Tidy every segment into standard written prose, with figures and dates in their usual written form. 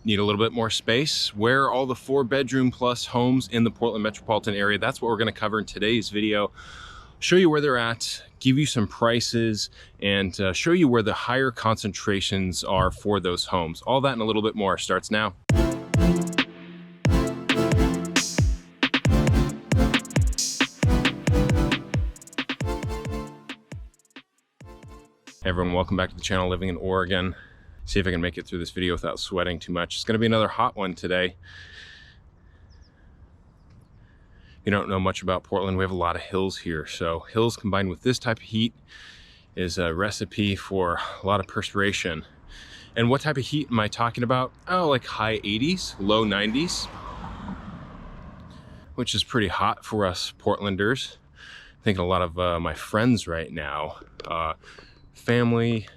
Need a little bit more space? Where are all the 4-bedroom plus homes in the Portland metropolitan area? That's what we're going to cover in today's video. Show you where they're at, give you some prices, and show you where the higher concentrations are for those homes. All that and a little bit more starts now. Hey everyone, welcome back to the channel, Living in Oregon. See if I can make it through this video without sweating too much. It's gonna be another hot one today. If you don't know much about Portland, we have a lot of hills here. So hills combined with this type of heat is a recipe for a lot of perspiration. And what type of heat am I talking about? Oh, like high 80s, low 90s, which is pretty hot for us Portlanders. I think a lot of my friends right now, family,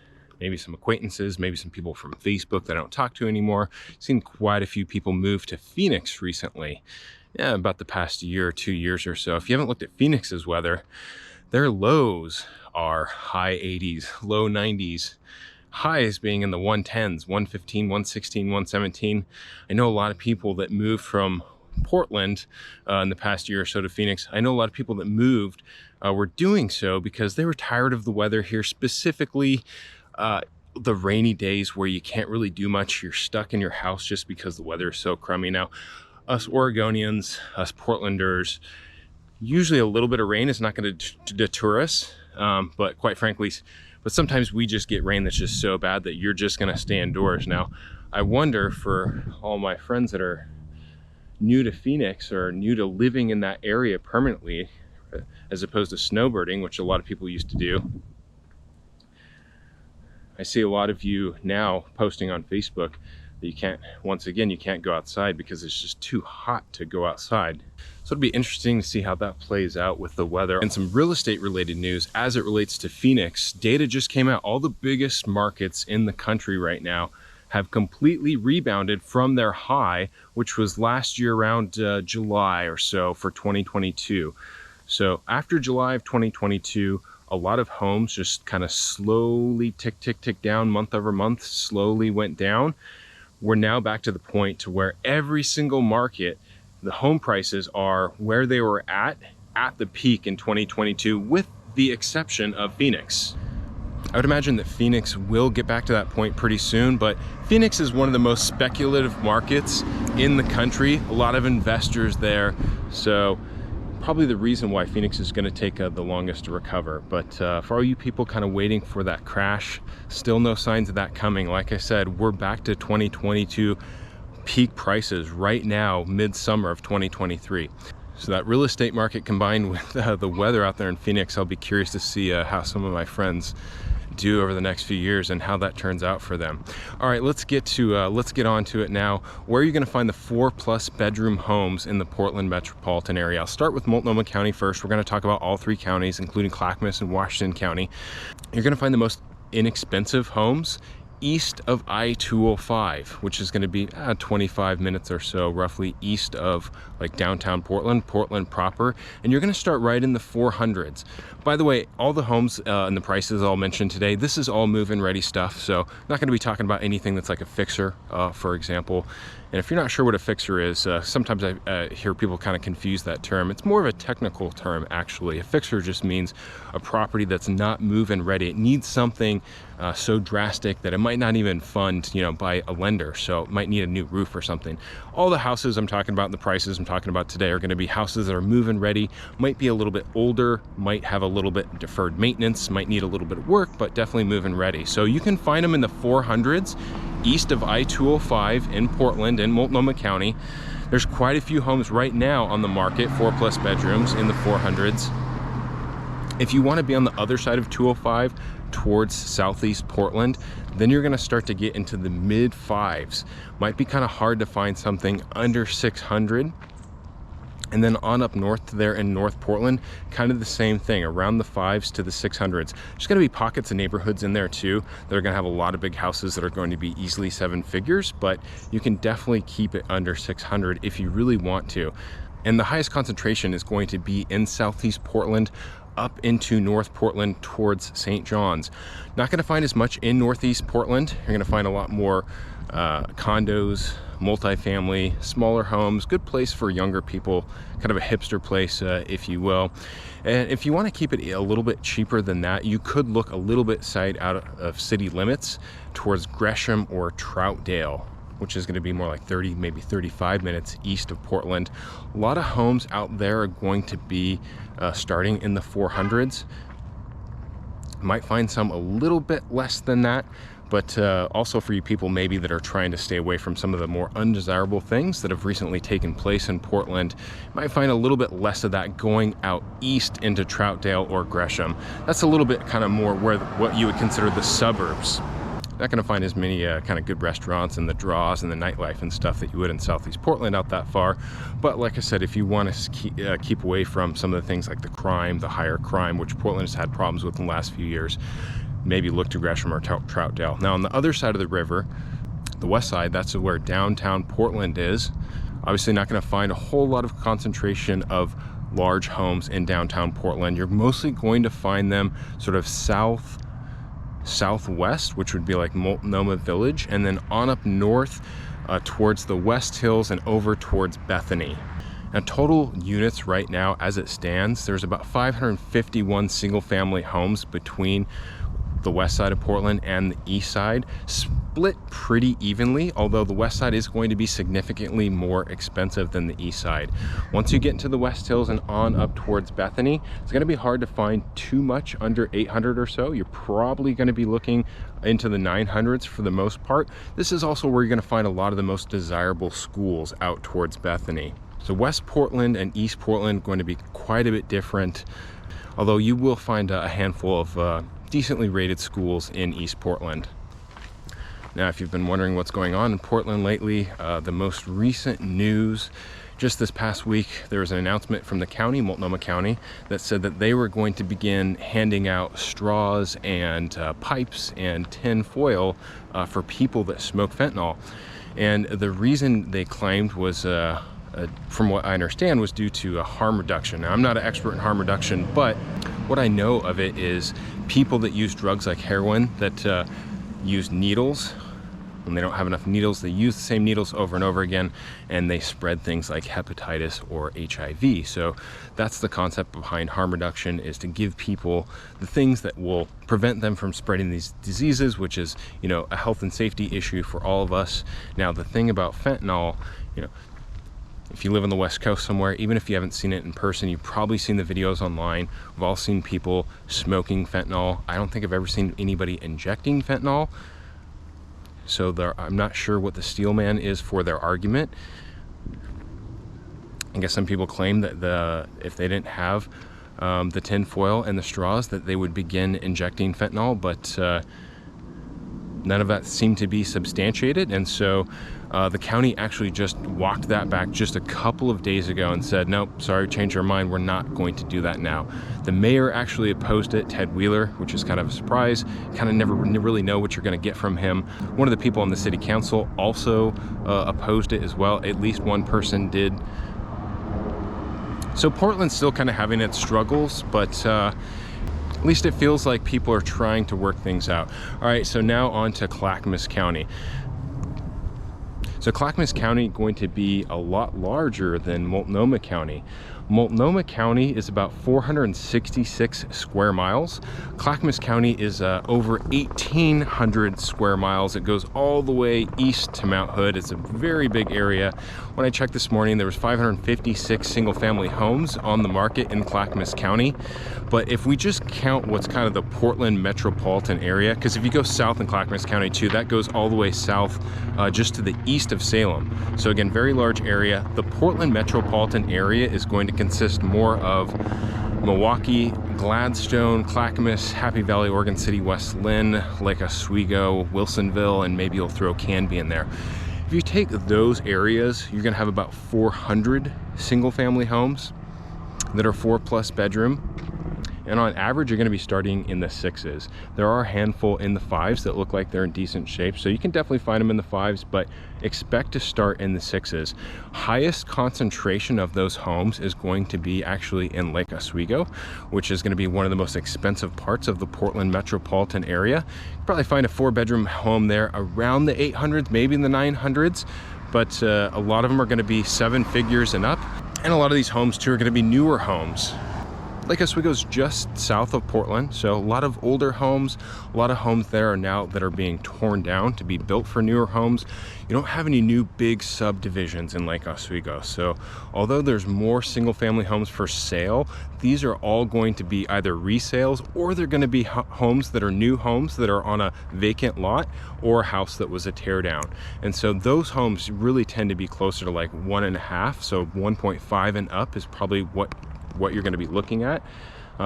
maybe some acquaintances, maybe some people from Facebook that I don't talk to anymore. Seen quite a few people move to Phoenix recently. Yeah, about the past year or 2 years or so. If you haven't looked at Phoenix's weather, their lows are high 80s, low 90s, highs being in the 110s, 115, 116, 117. I know a lot of people that moved from Portland in the past year or so to Phoenix. I know a lot of people that moved were doing so because they were tired of the weather here, specifically the rainy days where you can't really do much. You're stuck in your house just because the weather is so crummy. Now, us Oregonians, us Portlanders, usually a little bit of rain is not going to deter us, but quite frankly, but sometimes we just get rain that's just so bad that you're just going to stay indoors. Now, I wonder for all my friends that are new to Phoenix or new to living in that area permanently, as opposed to snowbirding, which a lot of people used to do. I see a lot of you now posting on Facebook that you can't, once again, you can't go outside because it's just too hot to go outside. So it'll be interesting to see how that plays out with the weather. And some real estate related news as it relates to Phoenix. Data just came out. All the biggest markets in the country right now have completely rebounded from their high, which was last year around July or so for 2022. So after July of 2022, a lot of homes just kind of slowly tick down month over month, slowly went down. We're now back to the point to where every single market, the home prices are where they were at the peak in 2022, with the exception of Phoenix. I would imagine that Phoenix will get back to that point pretty soon, but Phoenix is one of the most speculative markets in the country. A lot of investors there. So probably the reason why Phoenix is going to take the longest to recover. But for all you people kind of waiting for that crash, still no signs of that coming. Like I said, we're back to 2022 peak prices right now, midsummer of 2023. So that real estate market combined with the weather out there in Phoenix, I'll be curious to see how some of my friends do over the next few years and how that turns out for them. All right, let's get on to it now. Where are you going to find the 4+ bedroom homes in the Portland metropolitan area? I'll start with Multnomah County first. We're going to talk about all 3 counties, including Clackamas and Washington County. You're going to find the most inexpensive homes east of I-205, which is going to be 25 minutes or so roughly east of like downtown Portland proper, and you're going to start right in the 400s. By the way, all the homes and the prices I'll mention today, this is all move-in ready stuff, so I'm not going to be talking about anything that's like a fixer, for example. And if you're not sure what a fixer is, sometimes I hear people kind of confuse that term. It's more of a technical term, actually. A fixer just means a property that's not move-in ready. It needs something so drastic that it might not even fund, by a lender. So it might need a new roof or something. All the houses I'm talking about, the prices I'm talking about today, are going to be houses that are move-in ready, might be a little bit older, might have a little bit deferred maintenance, might need a little bit of work, but definitely move-in ready. So you can find them in the 400s east of I-205 in Portland in Multnomah County. There's quite a few homes right now on the market, 4+ bedrooms in the 400s. If you want to be on the other side of 205 towards southeast Portland, then you're going to start to get into the mid 5s. Might be kind of hard to find something under 600. And then on up north there in North Portland, kind of the same thing, around the 5s to the 600s. There's going to be pockets of neighborhoods in there too that are going to have a lot of big houses that are going to be easily 7 figures, but you can definitely keep it under 600 if you really want to. And the highest concentration is going to be in southeast Portland, up into North Portland towards St. John's. Not going to find as much in northeast Portland. You're going to find a lot more condos, multifamily, smaller homes, good place for younger people, kind of a hipster place, if you will. And if you want to keep it a little bit cheaper than that, you could look a little bit out of city limits towards Gresham or Troutdale, which is going to be more like 30, maybe 35 minutes east of Portland. A lot of homes out there are going to be starting in the 400s. Might find some a little bit less than that, but also for you people maybe that are trying to stay away from some of the more undesirable things that have recently taken place in Portland, you might find a little bit less of that going out east into Troutdale or Gresham. That's a little bit kind of more where what you would consider the suburbs. Not going to find as many kind of good restaurants and the draws and the nightlife and stuff that you would in Southeast Portland out that far. But like I said, if you want to keep away from some of the things like the crime, the higher crime, which Portland has had problems with in the last few years, maybe look to Gresham or Troutdale. Now on the other side of the river, the west side, that's where downtown Portland is. Obviously not going to find a whole lot of concentration of large homes in downtown Portland. You're mostly going to find them sort of southwest, which would be like Multnomah Village, and then on up north towards the West Hills and over towards Bethany. Now total units right now as it stands, there's about 551 single family homes between the west side of Portland and the east side, split pretty evenly, although the west side is going to be significantly more expensive than the east side. Once you get into the West Hills and on up towards Bethany, it's going to be hard to find too much under 800 or so. You're probably going to be looking into the 900s for the most part. This is also where you're going to find a lot of the most desirable schools out towards Bethany. So West Portland and East Portland going to be quite a bit different, although you will find a handful of decently rated schools in East Portland. Now, if you've been wondering what's going on in Portland lately, the most recent news, just this past week, there was an announcement from the county, Multnomah County, that said that they were going to begin handing out straws and pipes and tin foil for people that smoke fentanyl. And the reason they claimed was from what I understand, was due to a harm reduction. Now, I'm not an expert in harm reduction, but what I know of it is people that use drugs like heroin that use needles, when they don't have enough needles, they use the same needles over and over again, and they spread things like hepatitis or HIV. So that's the concept behind harm reduction, is to give people the things that will prevent them from spreading these diseases, which is, you know, a health and safety issue for all of us. Now, the thing about fentanyl, you know, if you live on the West Coast somewhere, even if you haven't seen it in person, you've probably seen the videos online. We've all seen people smoking fentanyl. I don't think I've ever seen anybody injecting fentanyl. So I'm not sure what the steel man is for their argument. I guess some people claim that if they didn't have the tin foil and the straws, that they would begin injecting fentanyl, but none of that seemed to be substantiated. And so the county actually just walked that back just a couple of days ago and said, nope, sorry, changed our mind, we're not going to do that now. The mayor actually opposed it, Ted Wheeler, which is kind of a surprise. Kind of never really know what you're going to get from him. One of the people on the city council also opposed it as well. At least one person did. So Portland's still kind of having its struggles, but at least it feels like people are trying to work things out. All right, so now on to Clackamas County. So Clackamas County going to be a lot larger than Multnomah County. Multnomah County is about 466 square miles. Clackamas County is over 1,800 square miles. It goes all the way east to Mount Hood. It's a very big area. When I checked this morning, there was 556 single-family homes on the market in Clackamas County. But if we just count what's kind of the Portland metropolitan area, because if you go south in Clackamas County too, that goes all the way south just to the east of Salem. So again, very large area. The Portland metropolitan area is going to consist more of Milwaukee, Gladstone, Clackamas, Happy Valley, Oregon City, West Lynn, Lake Oswego, Wilsonville, and maybe you'll throw Canby in there. If you take those areas, you're gonna have about 400 single family homes that are 4+ bedroom. And on average, you're going to be starting in the 6s. There are a handful in the 5s that look like they're in decent shape, so you can definitely find them in the 5s, but expect to start in the 6s. Highest concentration of those homes is going to be actually in Lake Oswego, which is going to be one of the most expensive parts of the Portland metropolitan area. You probably find a 4-bedroom home there around the 800s, maybe in the 900s, but a lot of them are going to be 7 figures and up. And a lot of these homes too are going to be newer homes. Lake Oswego is just south of Portland, so a lot of older homes, a lot of homes there are now that are being torn down to be built for newer homes. You don't have any new big subdivisions in Lake Oswego, so although there's more single-family homes for sale, these are all going to be either resales, or they're going to be homes that are new homes that are on a vacant lot, or a house that was a tear down. And so those homes really tend to be closer to like 1.5, so 1.5 and up is probably what you're going to be looking at.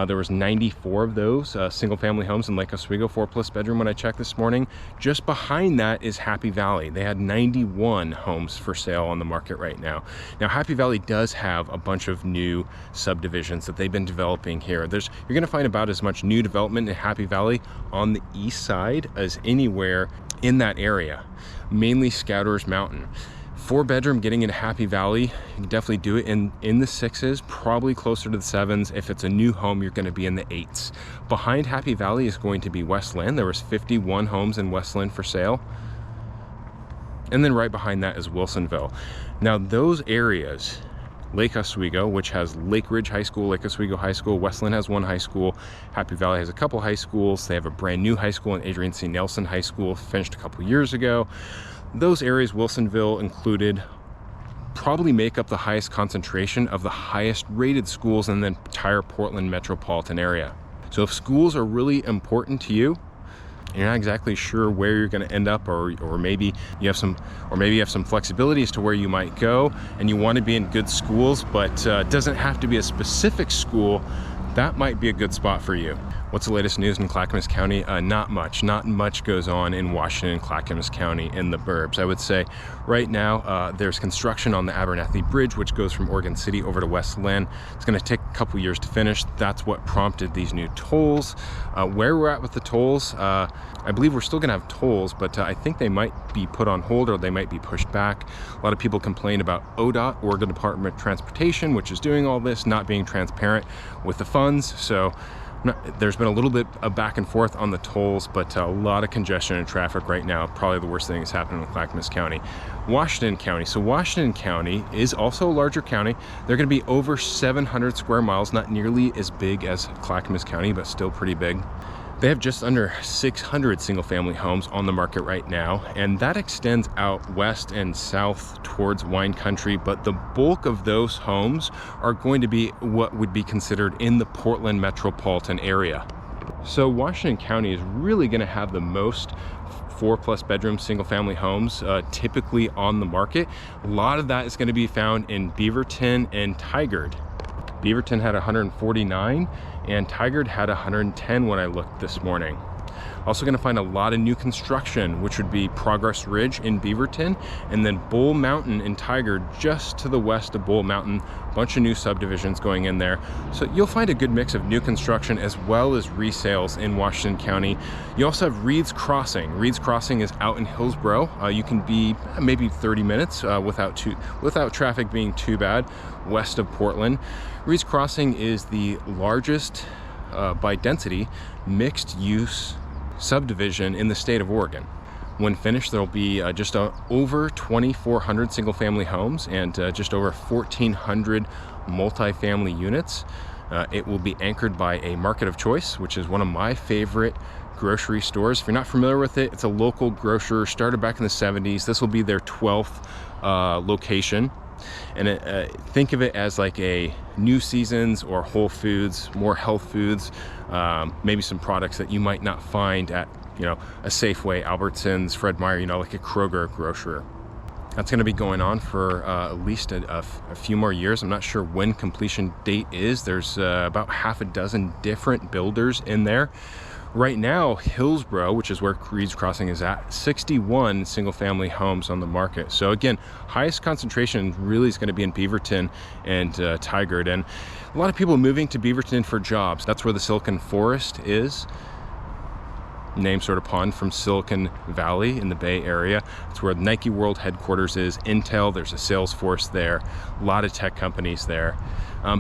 There was 94 of those single family homes in Lake Oswego, 4+ bedroom when I checked this morning. Just behind that is Happy Valley. They had 91 homes for sale on the market right now. Now Happy Valley does have a bunch of new subdivisions that they've been developing here. You're going to find about as much new development in Happy Valley on the east side as anywhere in that area, mainly Scouters Mountain. 4-bedroom getting into Happy Valley, you can definitely do it in the 6s, probably closer to the 7s. If it's a new home, you're going to be in the 8s. Behind Happy Valley is going to be Westland. There was 51 homes in Westland for sale. And then right behind that is Wilsonville. Now those areas, Lake Oswego, which has Lake Ridge High School, Lake Oswego High School, Westland has 1 high school, Happy Valley has a couple high schools. They have a brand new high school in Adrian C. Nelson High School, finished a couple years ago. Those areas, Wilsonville included, probably make up the highest concentration of the highest rated schools in the entire Portland metropolitan area. So if schools are really important to you, you're not exactly sure where you're going to end up, or maybe you have some flexibility as to where you might go, and you want to be in good schools, but it doesn't have to be a specific school, that might be a good spot for you. What's the latest news in Clackamas County? Not much goes on in Washington and Clackamas County in the burbs. I would say right now there's construction on the Abernathy Bridge, which goes from Oregon City over to West Lynn. It's going to take a couple years to finish. That's what prompted these new tolls. Where we're at with the tolls, I believe we're still going to have tolls, but I think they might be put on hold, or they might be pushed back. A lot of people complain about ODOT, Oregon Department of Transportation, which is doing all this, not being transparent with the funds. So there's been a little bit of back and forth on the tolls, but a lot of congestion and traffic right now. Probably the worst thing that's happening in Clackamas County. Washington County. So Washington County is also a larger county. They're going to be over 700 square miles, not nearly as big as Clackamas County, but still pretty big. They have just under 600 single-family homes on the market right now, and that extends out west and south towards wine country, but the bulk of those homes are going to be what would be considered in the Portland metropolitan area. So Washington County is really going to have the most 4+ bedroom single-family homes typically on the market. A lot of that is going to be found in Beaverton and Tigard. Beaverton had 149 and Tigard had 110 when I looked this morning. Also going to find a lot of new construction, which would be Progress Ridge in Beaverton, and then Bull Mountain in Tigard, just to the west of Bull Mountain. A bunch of new subdivisions going in there. So you'll find a good mix of new construction as well as resales in Washington County. You also have Reed's Crossing. Reed's Crossing is out in Hillsboro. You can be maybe 30 minutes without traffic being too bad west of Portland. Reed's Crossing is the largest by density mixed use subdivision in the state of Oregon. When finished, there'll be just over 2,400 single-family homes and just over 1,400 multi-family units. It will be anchored by a Market of Choice, which is one of my favorite grocery stores. If you're not familiar with it, it's a local grocer, started back in the 70s. This will be their 12th location. And think of it as like a New Seasons or Whole Foods, more health foods, maybe some products that you might not find at, a Safeway, Albertsons, Fred Meyer, like a Kroger grocer. That's going to be going on for at least a few more years. I'm not sure when completion date is. There's about half a dozen different builders in there. Right now, Hillsborough, which is where Reed's Crossing is at, 61 single-family homes on the market. So again, highest concentration really is going to be in Beaverton and Tigard, and a lot of people moving to Beaverton for jobs. That's where the Silicon Forest is. Name sort of pun from Silicon Valley in the Bay Area. It's where the Nike World headquarters is, Intel, there's a Salesforce there, a lot of tech companies there.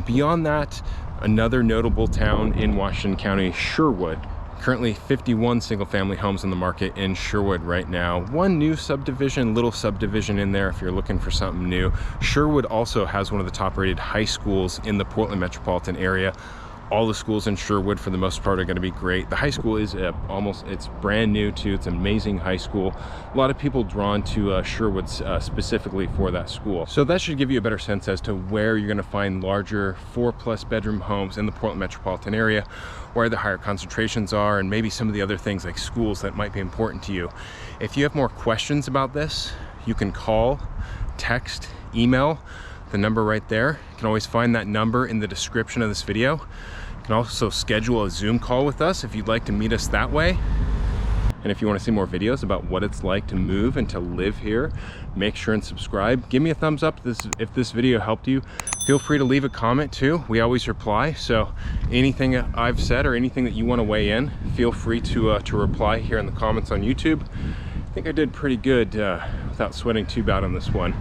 Beyond that, another notable town in Washington County, Sherwood. Currently 51 single family homes on the market in Sherwood right now. One new subdivision, little subdivision in there if you're looking for something new. Sherwood also has one of the top rated high schools in the Portland metropolitan area. All the schools in Sherwood for the most part are going to be great. The high school is it's brand new too. It's an amazing high school. A lot of people drawn to Sherwood specifically for that school. So that should give you a better sense as to where you're going to find larger 4+ bedroom homes in the Portland metropolitan area, where the higher concentrations are, and maybe some of the other things like schools that might be important to you. If you have more questions about this, you can call, text, email the number right there. You can always find that number in the description of this video. You can also schedule a Zoom call with us if you'd like to meet us that way. And if you want to see more videos about what it's like to move and to live here, make sure and subscribe. Give me a thumbs up if this video helped you. Feel free to leave a comment too. We always reply. So anything I've said or anything that you want to weigh in, feel free to reply here in the comments on YouTube. I think I did pretty good without sweating too bad on this one.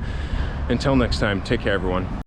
Until next time, take care everyone.